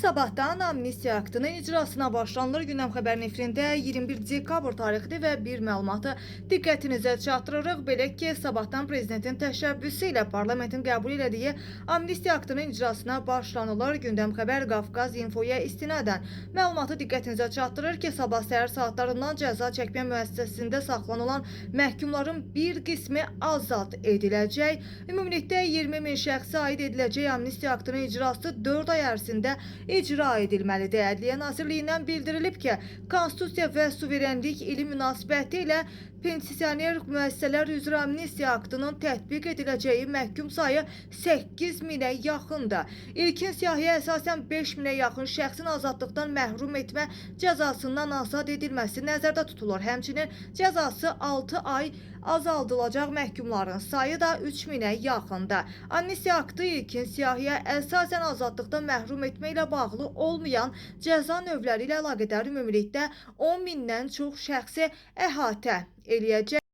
Sabahtan amnistiya aktının icrasına başlanılır. Gündəm xəbərin efirində 21 dekabr tarixli və bir məlumatı diqqətinizə çatdırırıq. Belə ki, sabahtan prezidentin təşəbbüsü ilə parlamentin qəbul elədiyi amnistiya aktının icrasına başlanılır. Gündəm xəbər Qafqaz Infoya istinadən məlumatı diqqətinizə çatdırır ki, sabah səhər saatlarından cəza çəkmə müəssisəsində saxlanılan məhkumların bir qismi azad ediləcək. Ümumilikdə 20 min şəxsə aid ediləcək amnistiya aktının icrası 4 ay ərzində icra edilməlidir. Ədliyyə Nazirliyindən bildirilib ki, Konstitusiya və Suverenlik ili münasibəti ilə pensioner müəssisələr üzrə amnistiya aktının tətbiq ediləcəyi məhkum sayı 8 minə yaxındır. İlkin siyahıya əsasən 5 minə yaxın şəxsin azadlıqdan məhrum etmə cəzasından azad edilməsi nəzərdə tutulur. Həmçinin cəzası 6 ay azaldılacaq məhkumların sayı da 3 minə yaxındır. Amnistiya aktı ilkin siyahıya əsasən azadlıqdan məhrum etmə ilə bağlı olmayan cəza növləri ilə əlaqədar ümumilikdə 10 mindən çox şəxsi əhatə eləyəcək.